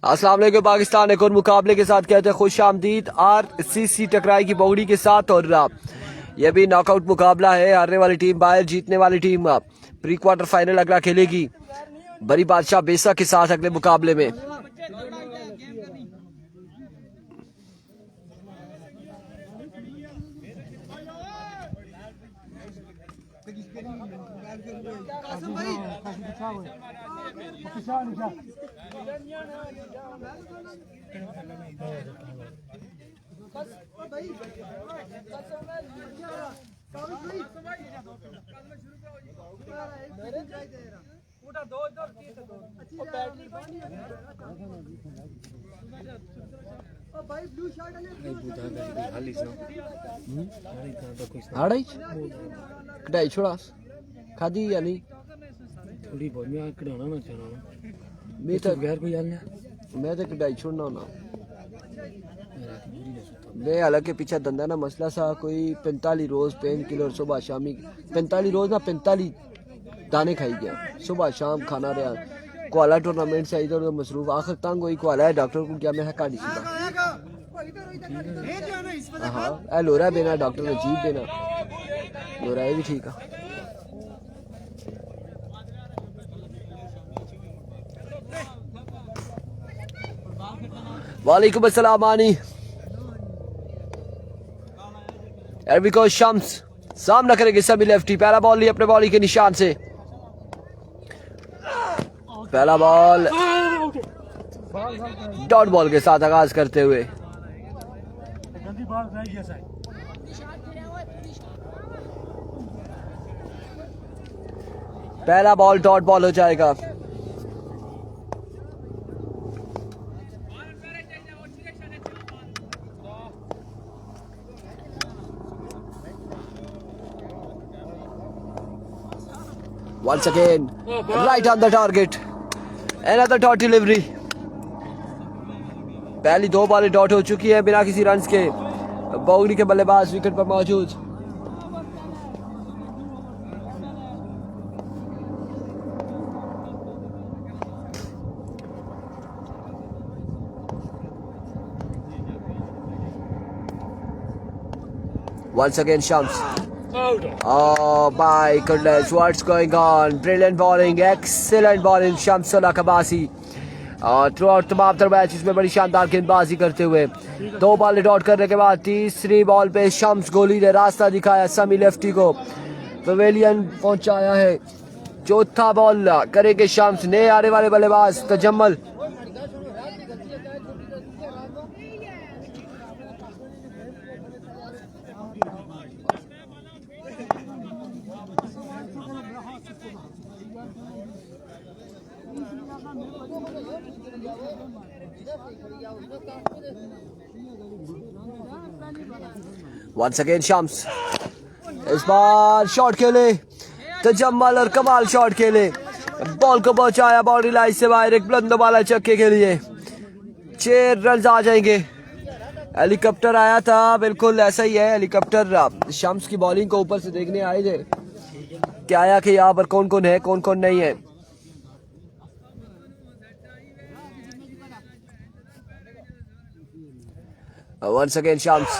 अस्सलाम वालेकुम पाकिस्तान एक और मुकाबले के साथ कहते हैं खुश आमदीद। RCC टकराई की बोगड़ी के साथ और यह भी नॉकआउट मुकाबला है। हारने वाली टीम बाहर, जीतने वाली टीम प्री क्वार्टर फाइनल अगला खेलेगी बड़ी बादशाह बेसा के साथ अगले मुकाबले में। कढ़ाई छोड़ा खादी या नहीं थोड़ी बहुत मैं कढ़ाना ना चाह रहा मैं तो बगैर कोई हाल नहीं। मैं तो कढ़ाई छोड़ना होना मैं हालांकि पीछे धंधा ना मसला सा कोई 45 रोज पेन किलर सुबह शामी 45 रोज ना 45 दाने खाई गया सुबह शाम खाना रहा कोला टूर्नामेंट से इधर उधर मसरूफ आखिर तंग हुई कोला है डॉक्टर को क्या मैं काटी सीधा हाँ ए लोरा देना डॉक्टर ने जीप देना लोरा ये भी ठीक है। वालेकुम अस्सलाम आनी एरविको शम्स सामना करेंगे सभी लेफ्टी। पहला बॉल लिया अपने बॉली के निशान से। पहला बॉल डॉट बॉल के साथ आगाज करते हुए पहला बॉल डॉट बॉल हो जाएगा। Once again, right on the target. Another dot delivery. पहली दो बॉलें डॉट हो चुकी है बिना किसी रन्स के। बोगली के बल्लेबाज विकेट पर मौजूद। Once again, Shams. Oh my goodness, what's going on? Brilliant bowling, excellent bowling, Shamsullah Kabasi. Through out तमाम तर मैच इसमें बड़ी शानदार गेंदबाजी करते हुए दो बॉल डॉट करने के बाद तीसरी बॉल पे शम्स गोली ने रास्ता दिखाया समी लेफ्टी को पवेलियन पहुंचाया है। चौथा बॉल करेंगे शम्स ने आने वाले बल्लेबाज तजम्मल। Once again Shams इस बार शॉट खेले तजम्मल और कमाल शॉट खेले बॉल को पहुंचाया बाउंड्री लाइन से बाहर एक बुलंद वाला छक्के के लिए 6 रन आ जाएंगे। हेलीकॉप्टर आया था बिल्कुल ऐसा ही है। हेलीकॉप्टर शम्स की बॉलिंग को ऊपर से देखने आए थे क्या आया कि यहाँ पर कौन कौन है कौन कौन नहीं है। Once again Shams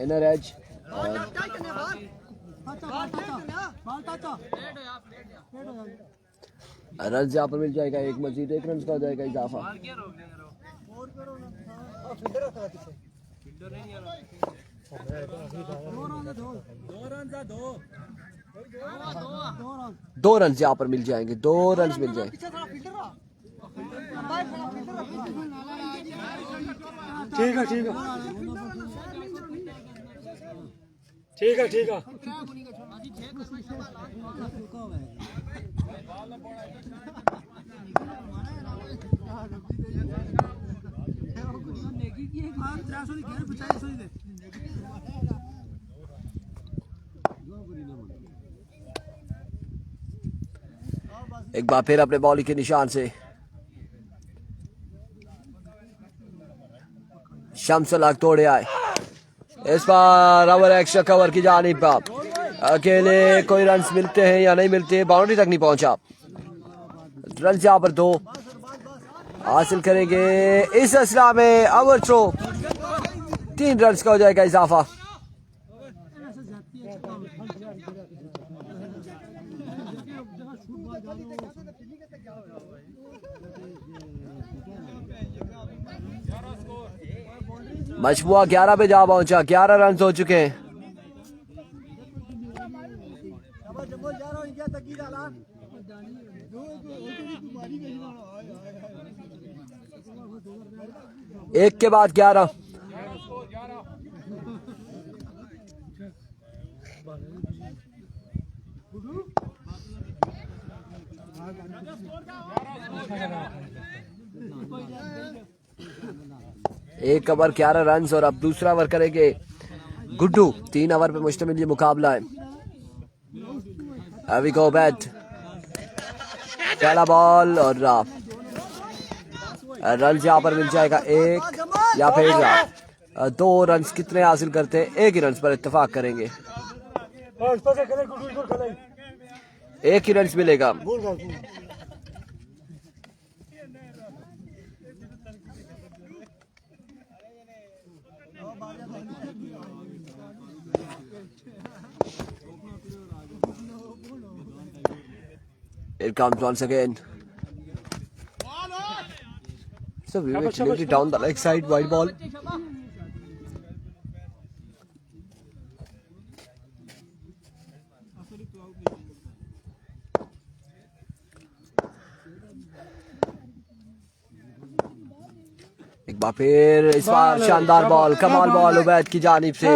inner edge run यहाँ पर मिल जाएगा एक मजीद 1 रन का हो जाएगा इजाफा। दो रन यहाँ पर मिल जाएंगे 2 रन मिल जाएंगे। ठीक है ठीक है ठीक है ठीक है एक बार फिर अपने बॉलिंग के निशान से शम्सुल हक तोड़े आए। इस बार ओवर एक्स्ट्रा कवर की जानिब अकेले कोई रन मिलते हैं या नहीं मिलते, बाउंड्री तक नहीं पहुंचा। रन यहाँ पर 2 हासिल करेंगे। इस असला में ओवर थ्रो 3 रन का हो जाएगा इजाफा। मजमुआ 11 पे जा पहुंचा, 11 रन हो चुके हैं। एक के बाद 11। एक ओवर 11 रन और अब दूसरा ओवर करेंगे गुड्डू। 3 ओवर पे मुश्तमिल ये मुकाबला है। अभी गो बैट, पहला बॉल और रन यहाँ पर मिल जाएगा 1 या फिर 2 रन कितने हासिल करते हैं, 1 ही रन पर इत्तेफाक करेंगे। 1 ही रन मिलेगा। It comes once again. So we will clear it down the leg side, wide ball. एक बार फिर इस बार शानदार बॉल, कमाल बॉल उबैद की जानिब से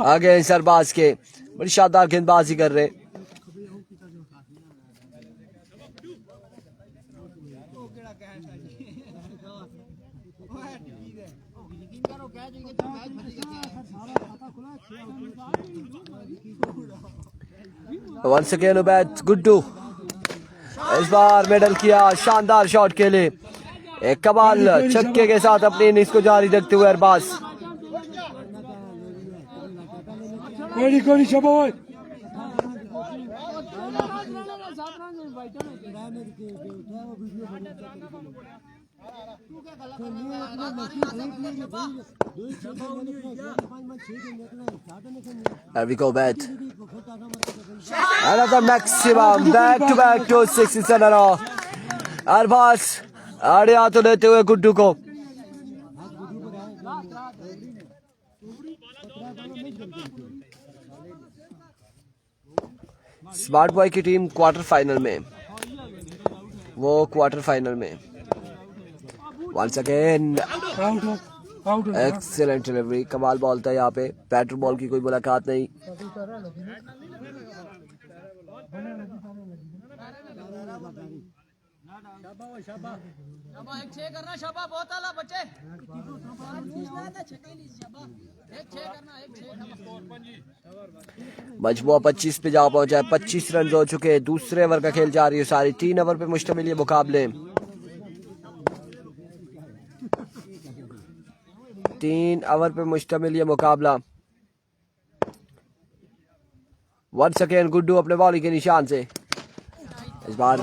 आगे सरबाज के, बड़ी शानदार गेंदबाजी कर रहे। वंस अगेन उबैद गुड्डू, इस बार मेडल किया शानदार शॉट के लिए। एक कमाल छक्के के साथ अपनी इनिंग्स को जारी रखते हुए Arbaaz. There we go, bat. Another maximum, back to 6 in a row. Arbaaz आड़े हाथों लेते हुए गुड्डू को। स्मार्ट बॉय की टीम क्वार्टर फाइनल में, वो क्वार्टर फाइनल में। वंस अगेन एक्सीलेंट डिलीवरी, कमाल बॉल था यहाँ पे। बैटर बॉल की कोई मुलाकात नहीं। मजमुआ 25 पे जा पहुंचा है। 25 रन हो चुके हैं। दूसरे ओवर का खेल जारी है सारी। 3 ओवर पे मुश्तमिल ये मुकाबले। 3 ओवर पे मुश्तमिल ये मुकाबला। वंस अगेन गुड्डू अपने बॉलिंग के निशान से। इस बार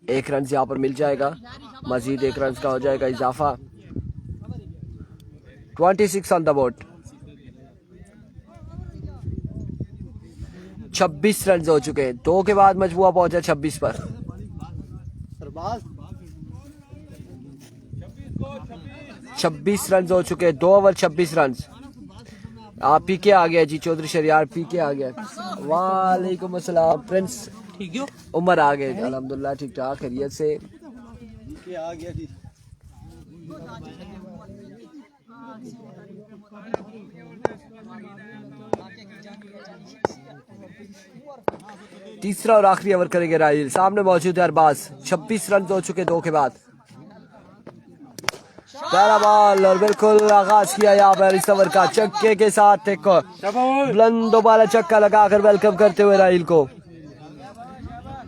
1 रन यहाँ पर मिल जाएगा। मजीद 1 रन का हो जाएगा इजाफा। 26 ऑन द बोर्ड। 26 रन हो चुके हैं। 2 के बाद मजमुआ पहुंचा 26 पर। 26 रन हो चुके हैं। 2 ओवर 26 रन। आप पीके आ गया जी, चौधरी शरियार पीके आ गया। वालेकुम अस्सलाम प्रिंस, ठीक हो? उमर आ गए अल्हम्दुलिल्लाह, ठीक ठाक खैरियत से आ गया जी। तीसरा और आखिरी ओवर करेंगे राहिल। सामने मौजूद है अरबाज। 26 रन हो चुके 2 के बाद। पहला बॉल और बिल्कुल आगाज किया यहाँ पर इस ओवर का छक्के के साथ। एक बुलंद वाला छक्का लगाकर वेलकम करते हुए राहिल को,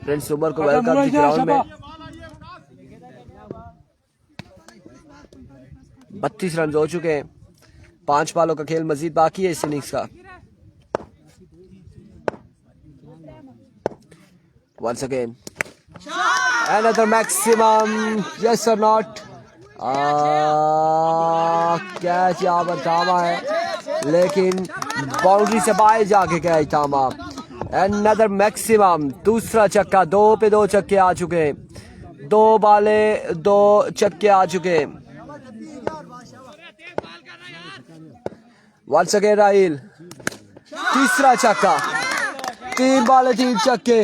प्रिंस उमर को वेलकम की ग्राउंड में। 32 रन हो चुके हैं। 5 बॉलों का खेल मजीद बाकी है इस इनिंग्स का। Once again Another maximum. Yes or not? Catch यहाँ पर थामा है, लेकिन बाउंड्री से बाहर जाके कैच थामा. Another maximum. दूसरा छक्का. 2 पे 2 छक्के आ चुके हैं. 2 बाले 2 छक्के आ चुके हैं. Once again Rahil. तीसरा छक्का. 3 बाले 3 छक्के.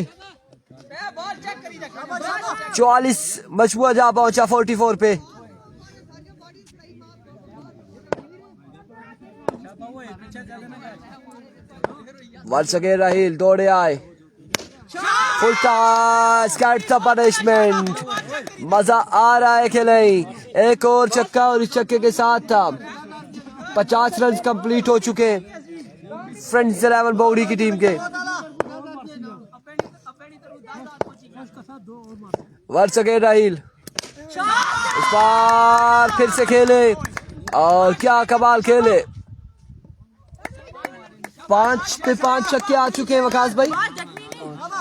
44 मजबूआ जा पहुंचा 44 पे. Once again राहिल दौड़े आए. Full toss. Get the punishment. मजा आ रहा है खेले. एक और छक्का और इस छक्के के साथ था 50 रन कंप्लीट हो चुके फ्रेंड्स 11 बोगड़ी की टीम के. Once again Rahil. इस बार फिर से खेले और क्या कमाल खेले. 5 पे 5 छक्के आ चुके हैं वकास भाई.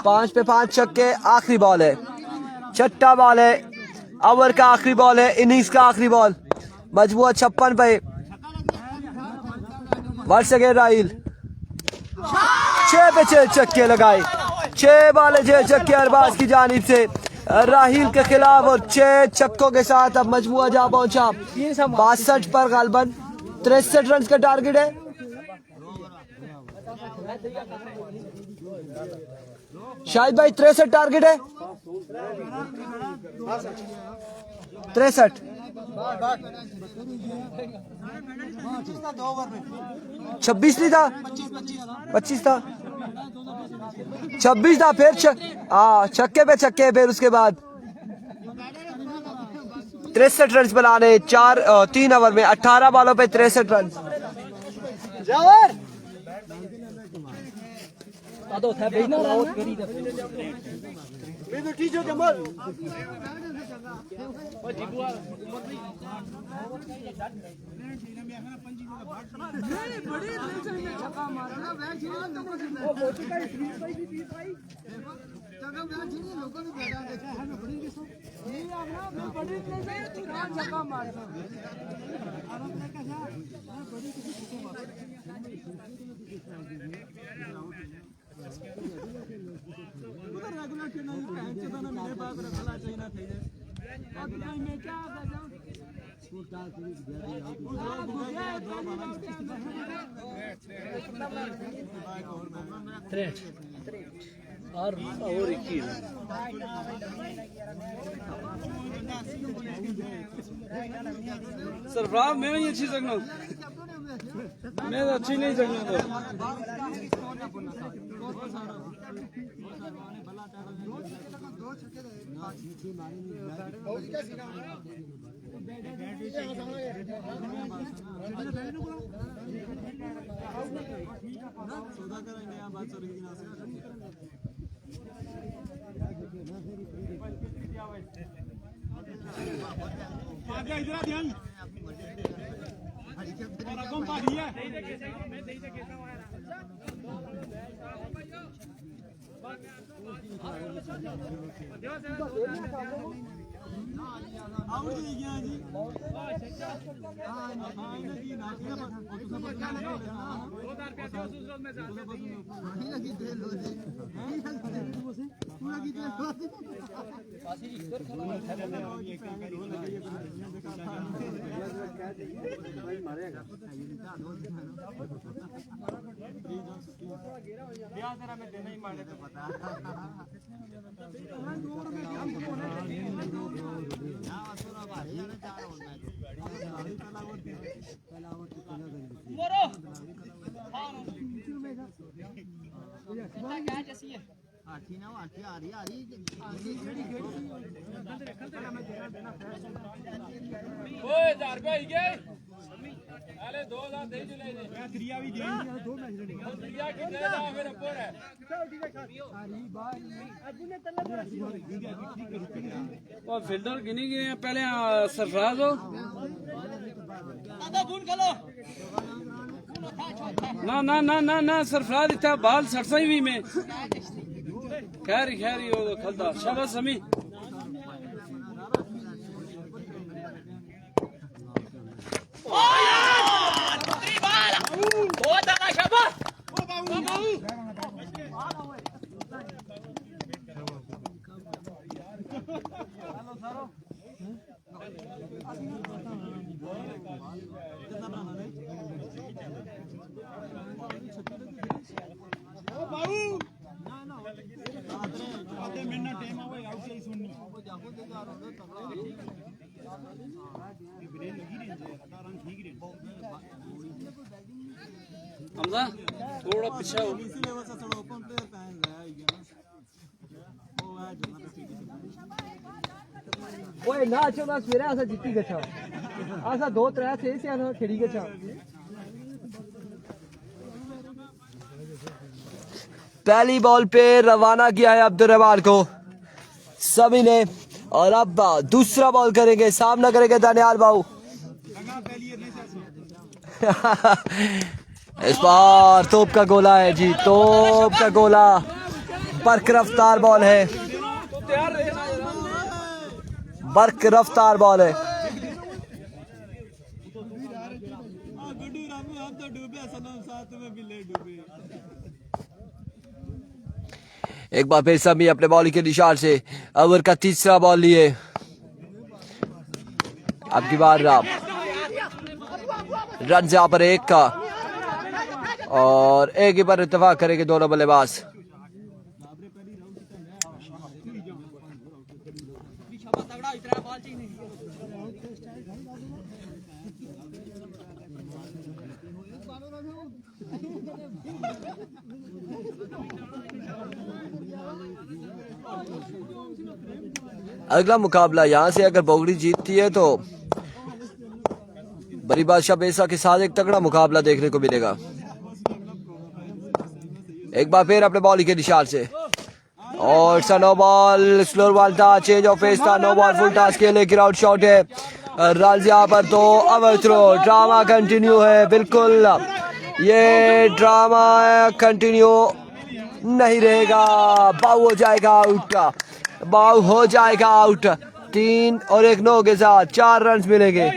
5 पे 5 छक्के. आखिरी बॉल है, छठा बॉल है, ओवर का आखिरी बॉल है, इनिंग्स का आखिरी बॉल. मजबूआ 56 पे. Once again Rahil. 6 पे 6 छक्के लगाए. 6 बाले 6 छक्के अरबाज की जानिब से राहिल के खिलाफ और 6 छक्कों के साथ अब मजबूआ जा पहुंचा 62 पर. गालबन 63 रन का टारगेट है. शाहिद भाई 63 टारगेट है. 63 26 नहीं था, 25 था, 26 था. फिर छक्के पे छक्के. फिर उसके बाद 63 रन बनाने 3 ओवर में 18 बॉलों पे 63 रन. और एक चीज सरफराज मैं नहीं अच्छी सकना, मैं तो अच्छी नहीं सकना. फिल्डर गिनी गए पहले सरफराज हो ना ना ना ना ना सरफराज इतना बाल 67वीं में खैरी खैरी वो खलदा शाबाश समी हमजा थोड़ा पीछे हो ओए ना चो बस मेरा ऐसा जीती गया ऐसा 2-3 से आना खेड़ी गया पहली बॉल पे रवाना किया है अब्दुल रहमान को सभी ने और अब दूसरा बॉल करेंगे सामना करेंगे दानियाल बाबू इस बार तोप का गोला है जी तोप का गोला बर्क रफ्तार बॉल है बर्क रफ्तार बॉल है एक बार फिर सभी अपने बॉलिंग के निशान से ओवर का तीसरा बॉल लिए अब की बार रन यहाँ पर एक का और एक ही पर इत्तेफाक करेंगे दोनों बल्लेबाज अगला मुकाबला यहाँ से अगर बोगड़ी जीतती है तो बड़ी बादशाह बेसा के साथ एक तगड़ा मुकाबला देखने को मिलेगा एक बार फिर अपने बॉलिंग के निशान से और नो बॉल स्लोर बॉल था चेंज ऑफ पेस था नो बॉल फुल टास्क के लिए आउट शॉट है रन यहाँ पर तो ओवर थ्रो ड्रामा कंटिन्यू है बिल्कुल ये ड्रामा कंटिन्यू नहीं रहेगा बाउ हो जाएगा आउट बाउ हो जाएगा आउट 3 और 1 9 के साथ 4 रन मिलेंगे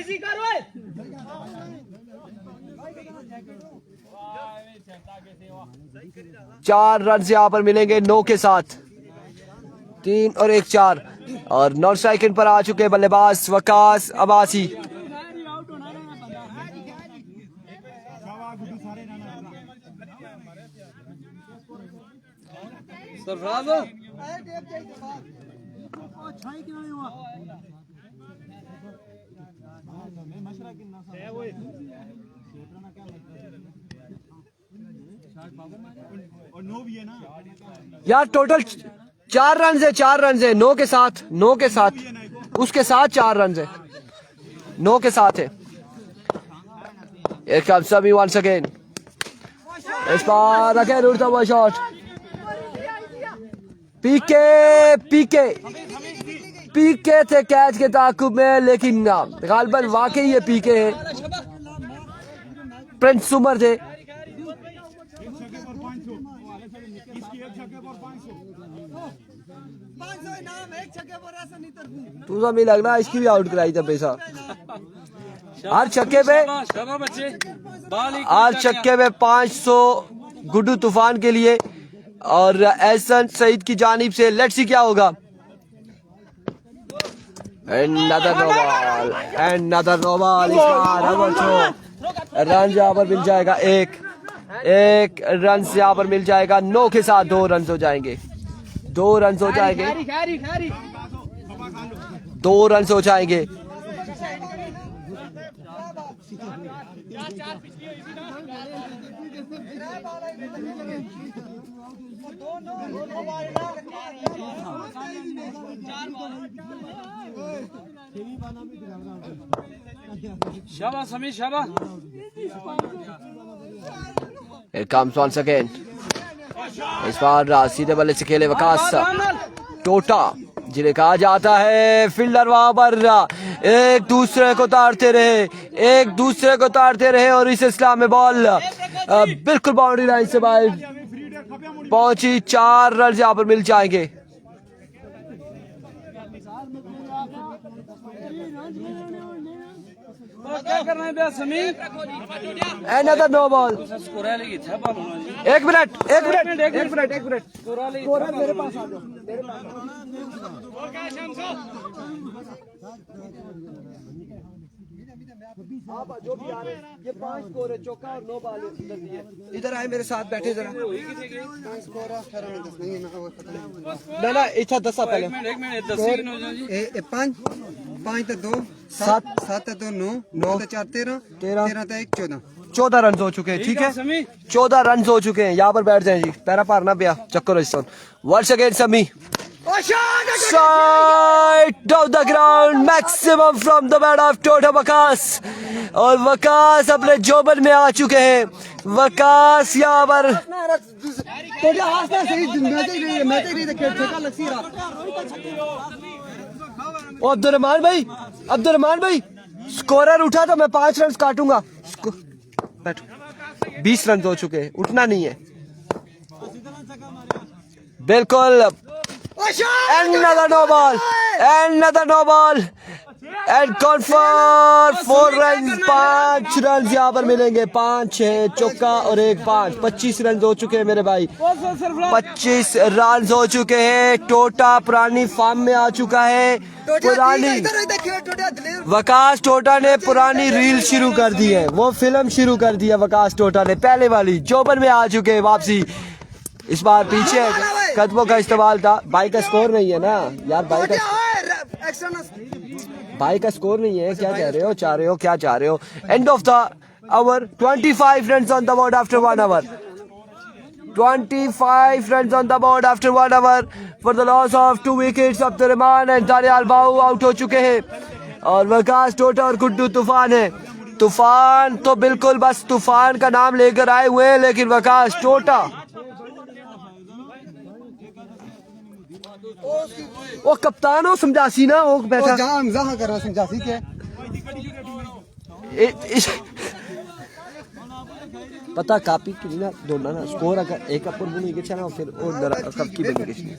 चार रन यहाँ पर मिलेंगे 9 के साथ 3 और 1 4 और नॉन स्ट्राइकिंग पर आ चुके बल्लेबाज वकास अब्बासी सरफराज यार टोटल 4 रन है 4 रन है 9 के साथ उसके साथ 4 रन है 9 के साथ है एक सभी वंस अगेन इस बार अगेन उड़ता हुआ शॉट पीके थे कैच के ताकुब में लेकिन गालबन वाकई ये पीके है प्रिंस उमर थे तू तो मिल लगना इसकी भी आउट कराई था पैसा हर छक्के पे 500 गुड्डू तूफान के लिए और एहसन सईद की जानिब से लेट्स सी क्या होगा another no ball रन यहाँ पर मिल जाएगा एक रन से यहाँ पर मिल जाएगा 9 के साथ 2 रन हो जाएंगे 2 रन हो जाएंगे 2 रन हो जाएंगे शाबाश समीर शाबाश Here comes once again. इस बार सीधे बल्ले से खेले वकास टोटा जिन्हें कहा जाता है फील्डर वहां पर एक दूसरे को ताड़ते रहे और इस इस्लाम में बॉल बिल्कुल बाउंड्री लाइन से बाहर पहुंची, 4 रन यहाँ पर मिल जाएंगे। क्या करना है भैया समी? Another no ball। स्कोर है लेकिन था बॉल होना जी। एक मिनट स्कोर मेरे पास आ जाओ। जो भी आ रहे हैं, ये 5 स्कोर है, चौका और 9 बॉल इधर आए मेरे साथ बैठे जरा। ना इच्छा 10 पहले एक मिनट 10 सेकंड हो जाओ जी। 5 5 तो 2 7 7 तो 9 9 तो 4 13 13 तो 1 14 14 रन हो चुके हैं। ठीक है, समी 14 रन हो चुके हैं। यहाँ पर बैठ जाए जी, पैरा पारना पिया चक्कर once again Sami, side of the ground, maximum from the bat of टोटा वकास। और वकास अपने जोबन में आ चुके हैं। वकास यहाँ पर अब्दुलरहमान भाई स्कोरर उठा तो मैं 5 रन काटूंगा। बैठो, 20 रन हो चुके हैं, उठना नहीं है बिल्कुल। Another no ball, and confirm 4 runs, 5 runs यहाँ पर मिलेंगे। 5 6 चौका और 1 5, 25 रन हो चुके हैं मेरे भाई। 25 रन हो चुके हैं। टोटा पुरानी फॉर्म में आ चुका है। पुरानी वकास टोटा ने पुरानी रील शुरू कर दी है, वो फिल्म शुरू कर दी है वकास टोटा ने। पहले वाली जोबन में आ चुके हैं वापसी। इस बार पीछे कदमों का इस्तेमाल था। भाई का स्कोर नहीं है ना यार, भाई का स्कोर नहीं है। क्या कह रहे हो, चाह रहे हो, क्या चाह रहे हो? End of the over, 25 run on the board after 1 hour. 25 run on the board after 1 hour for the loss of 2 wickets. Abdul Rahman and Daniyal बाऊ आउट हो चुके हैं और वकास टोटा और गुड्डू तूफान है। तूफान तो बिल्कुल बस तूफान का नाम लेकर आए हुए हैं, लेकिन वकास टोटा वो कप्तान हो समझासी ना वो बैठा कर रहा समझासी क्या पता कापी की ना दोनों ना स्कोर अगर एक अपर बुनी के चना फिर और कप की बनी के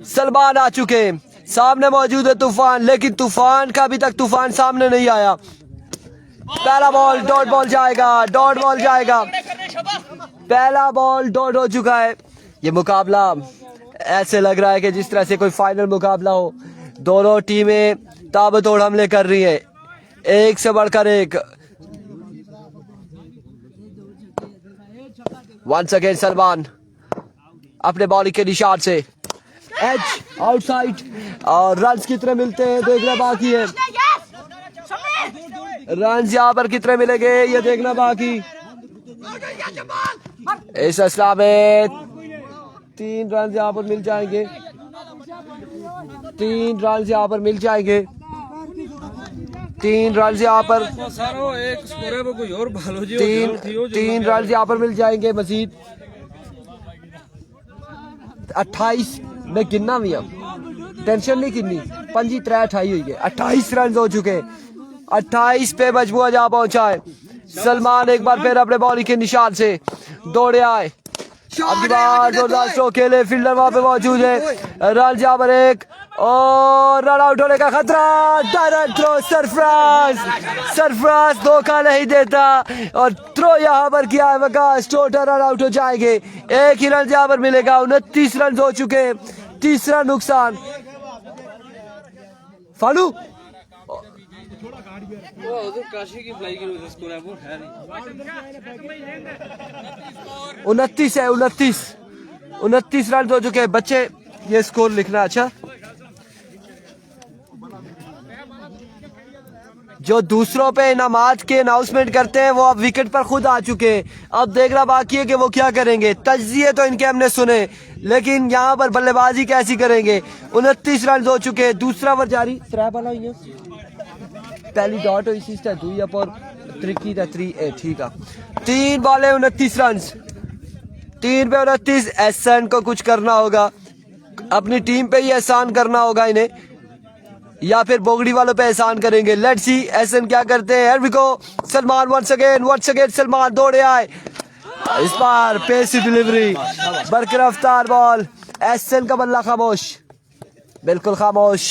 सलमान आ चुके हैं। सामने मौजूद है तूफान, लेकिन तूफान का अभी तक तूफान सामने नहीं आया। पहला बॉल डॉट बॉल जाएगा, पहला बॉल डॉट हो चुका है। ये मुकाबला ऐसे लग रहा है कि जिस तरह से कोई फाइनल मुकाबला हो। दोनों टीमें ताबड़तोड़ हमले कर रही हैं, एक से बढ़कर एक। वंस अगेन सलमान अपने बॉलिंग के निशान से एज आउटसाइड और रन्स कितने मिलते हैं देखना बाकी है। रन्स यहाँ पर कितने मिलेंगे ये देखना बाकी। इस असला में 3 रन यहाँ पर मिल जाएंगे, 3 रन यहाँ पर मिल जाएंगे, 3 रन यहाँ पर, 3 रन यहाँ पर मिल जाएंगे मजीद। 28 में गिनना भी अब टेंशन नहीं किन्नी 5 3 28 हुई है। 28 रन हो चुके, 28 पे मजबूर जहाँ पहुंचा है। सलमान एक बार फिर अपने बॉलिंग के निशान से दौड़े आए। अब की बार जोरदार स्ट्रोक खेले, फील्डर वहां पे मौजूद है। रन यहाँ पर एक और रन आउट होने का खतरा। डायरेक्ट थ्रो, सरफराज धोखा नहीं देता और थ्रो यहाँ पर किया है वकास टोटा। रन आउट हो जाएंगे, एक ही रन यहाँ पर मिलेगा। 29 रन हो चुके, तीसरा नुकसान। फालू काशी की फ्लाई की वजह स्कोर है वो है नहीं। 29 है, 29 रन हो चुके हैं बच्चे। ये स्कोर लिखना अच्छा। जो दूसरों पे इनामात के अनाउंसमेंट करते हैं वो अब विकेट पर खुद आ चुके हैं। अब देखना बाकी है कि वो क्या करेंगे। तज्जिए तो इनके हमने सुने, लेकिन यहाँ पर बल्लेबाजी कैसी करेंगे। 29 रन हो चुके हैं, दूसरा ओवर जारी। पहली डॉट हुई सी दुई अप और 3 ठीक है। 3 बॉलें 29 रन, 3 पे 29। एहसान को कुछ करना होगा, अपनी टीम पे ही एहसान करना होगा इन्हें, या फिर बोगड़ी वालों पे एहसान करेंगे। लेट्स सी एहसान क्या करते हैं। Here we go. Salman once again Salman दौड़े आए इस बार पेसी डिलीवरी, बरकरफ्तार बॉल, एहसन का बल्ला खामोश, बिल्कुल खामोश।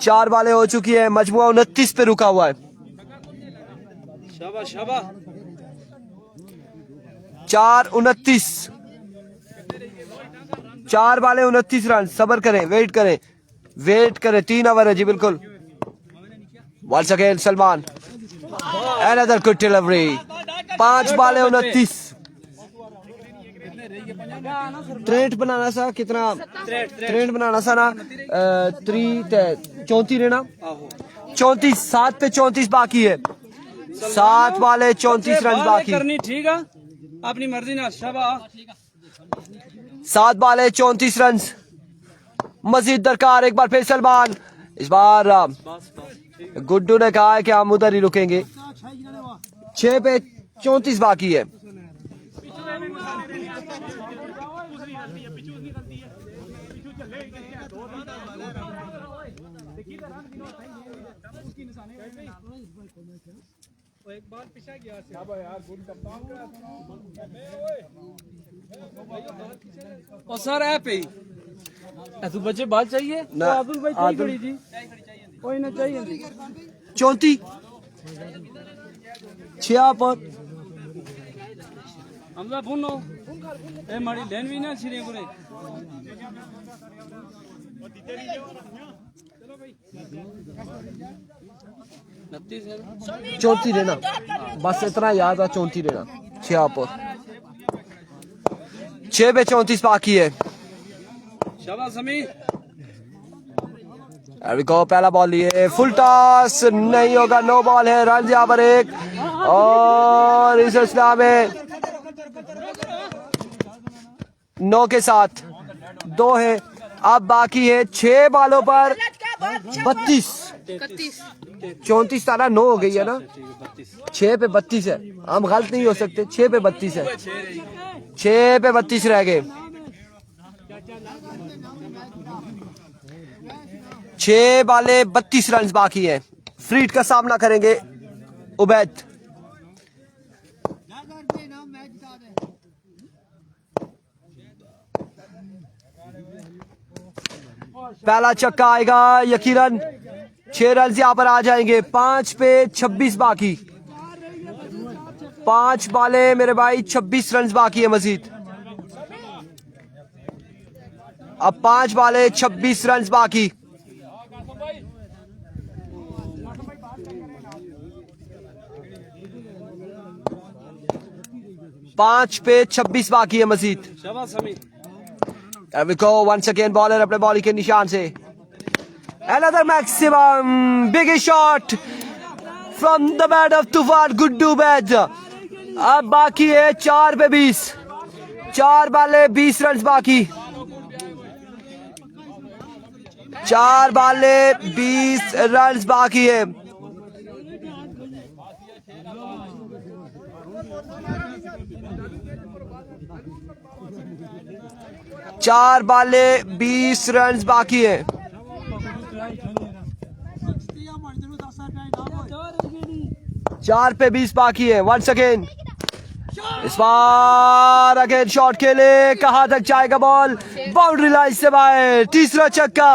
4 बॉलें हो चुकी है, मजमुआ 29 पे रुका हुआ है। शाबाश शाबाश। 4-29, 4 बॉलें 29 रन। सबर करें, वेट करें, वेट करें। 3 ओवर है जी, बिल्कुल। Once again Salman, another good delivery. 5 बॉलें 29। ट्रेट बनाना सा कितना? ट्रेट बनाना सा ना 34 रहना, 34। 7 पे 34 बाकी है। 7 बॉलें 34 रन बाकी करनी, ठीक है अपनी मर्जी ना। शाबाश। 7 बॉलें 34 रन मजीद दरकार। एक बार फिर सलमान, इस बार गुड्डू ने कहा है कि हम उधर ही रुकेंगे। 6 पे 34 बाकी है। और सर ऐ पे ऐसे बच्चे बात चाहिए ना, तो आदुल भाई आदुल। खड़ी जी कोई ना चाहिए 34 6 पर हमला बुनो ए मारी लेन भी ना छिरे गुरे। 34 रहना, बस इतना याद है। 34 रहना, 6 पर 6 पे 34 बाकी है। शाबाश समी। पहला बॉल लिए, फुल टॉस नहीं होगा, नो बॉल है। रन यहाँ पर 1 और इस सिलसिला में 9 के साथ 2 है। अब बाकी है 6 बॉलों पर 32। 34 तारा 9 हो गई है ना, 6 पे 32 है। हम गलत नहीं हो सकते, 6 पे 32 है। 6 पे 32 रह गए। 6 बाले 32 रन बाकी है। फ्रीड का सामना करेंगे उबैद। पहला छक्का आएगा यकीनन, 6 रन यहाँ पर आ जाएंगे। 5 पे 26 बाकी, 5 बाले मेरे भाई 26 रन बाकी है मजीद। अब 5 बाले 26 रन बाकी। पांच पे 26 बाकी है मजीद। शाबाश समी। There we go once again, bowler अपने बॉलिंग के निशान से। Another maximum big shot from the bat of तूफान गुड्डू बैद। अब बाकी है 4 पे 20, 4 बाले 20 रन बाकी। 4 बाले 20 रन बाकी है। चार बाले 20 रन बाकी है। चार पे 20 बाकी है। वंस अगेन, इस बार अगेन शॉट खेले, कहां तक जाएगा बॉल? बाउंड्री लाइन से बाहर। तीसरा छक्का।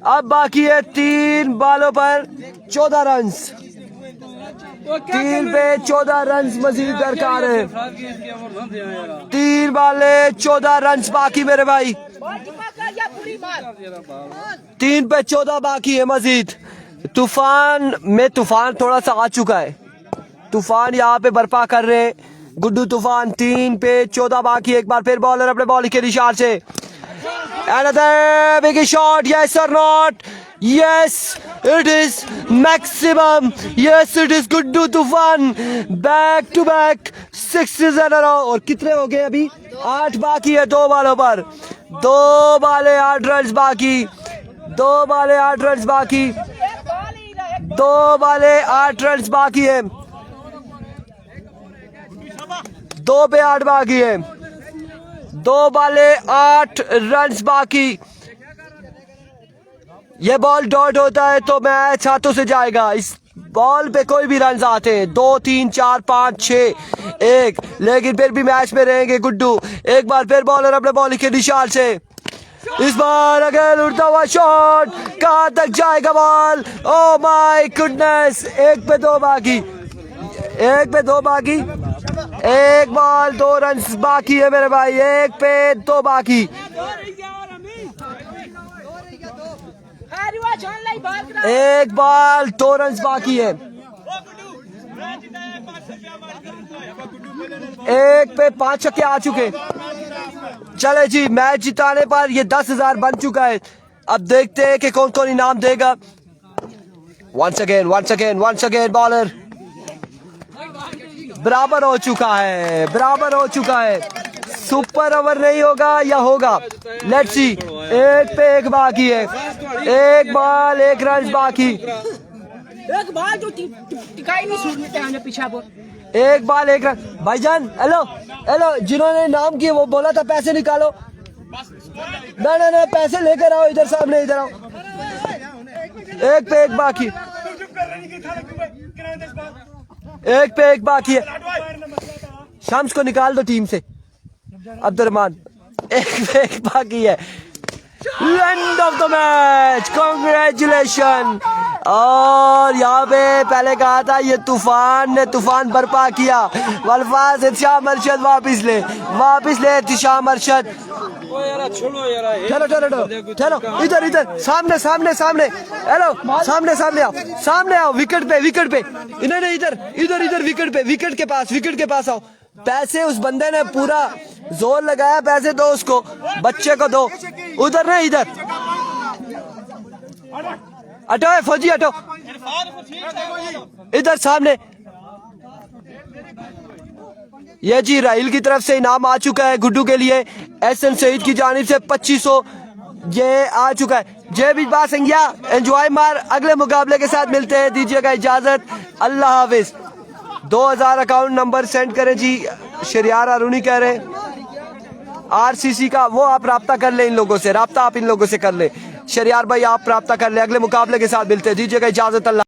अब बाकी है 3 बालों पर 14 रन। 3 पे 14 रन मजीद दरकार है। 3 बाले 14 रन बाकी मेरे भाई। 3 पे 14 बाकी है मजीद। तूफान में तूफान थोड़ा सा आ चुका है। तूफान यहाँ पे बर्पा कर रहे हैं गुड्डू तूफान। 3 पे 14 बाकी। एक बार फिर बॉलर अपने बॉल के निशान से। Another big shot, yes or not? Yes, it is maximum. Yes, it is Guddu Tufan. Back to back 6s in a row. और कितने हो गए अभी? 8 बाकी है 2 बालों पर। 2 बाले 8 रन बाकी। 2 बाले 8 रन बाकी। 2 बाले 8 रन बाकी है। 2 पे 8 बाकी है। 2 बाले 8 रन बाकी। ये बॉल डॉट होता है तो मैच हाथों से जाएगा। इस बॉल पे कोई भी रन आते हैं, 2 3 4 5 6 1, लेकिन फिर भी मैच में रहेंगे गुड्डू। एक बार फिर बॉलर अपने बॉलिंग के निशान से, इस बार अगर उड़ता हुआ शॉट, कहां तक जाएगा बॉल? ओ माय गुडनेस, 1 पे 2 बाकी, 1 पे 2 बाकी, 1 बॉल 2 रन बाकी है मेरे भाई, 1 पे 2 बाकी। एक बॉल 2 रन बाकी है, 1 पे 5 छक्के आ चुके। चले जी, मैच जिताने पर ये 10,000 बन चुका है। अब देखते हैं कि कौन कौन इनाम देगा। वंस अगेन बॉलर, बराबर हो चुका है, बराबर हो चुका है। सुपर ओवर नहीं होगा या होगा, लेट्स सी। 1 पे 1 बाकी है, 1 बॉल 1 रन बाकी, एक बाल जो टिकाई नहीं सुनते हैं पीछा बोल। 1 बॉल 1 रन। भाईजान हेलो हेलो, जिन्होंने नाम किए वो बोला था पैसे निकालो। ना पैसे लेकर आओ, इधर सामने, इधर आओ। 1 पे 1 बाकी, 1 पे 1 बाकी है। शम्स को निकाल दो टीम से, अब्दुर्रहमान। 1 पे 1 बाकी है। And of the match, congratulation. और यहाँ पे पहले कहा था ये तूफान ने तूफान बर्पा किया। वल्फाज इत्तिशाम अरशद वापिस ले इत्तिशाम अरशद। चलो इधर सामने हेलो, सामने आओ विकेट पे इन्होंने इधर विकेट के पास आओ। पैसे उस बंदे ने पूरा जोर लगाया, पैसे दो उसको, बच्चे को दो। उधर नहीं, इधर हटो, फौजी हटो, इधर सामने। ये जी राहिल की तरफ से इनाम आ चुका है गुड्डू के लिए। एहसन सईद की जानिब से 2500 ये आ चुका है। जय बिजबा सिंघिया, एंजॉय मार। अगले मुकाबले के साथ मिलते हैं, दीजिएगा इजाजत, अल्लाह हाफिज। 2000 अकाउंट नंबर सेंड करें जी, शरियार अरूनी कह रहे हैं। आरसीसी का वो आप राब्ता कर ले, इन लोगों से राब्ता आप इन लोगों से कर ले। शरियार भाई आप राब्ता कर ले। अगले मुकाबले के साथ मिलते हैं, दीजिएगा इजाजत, अल्लाह।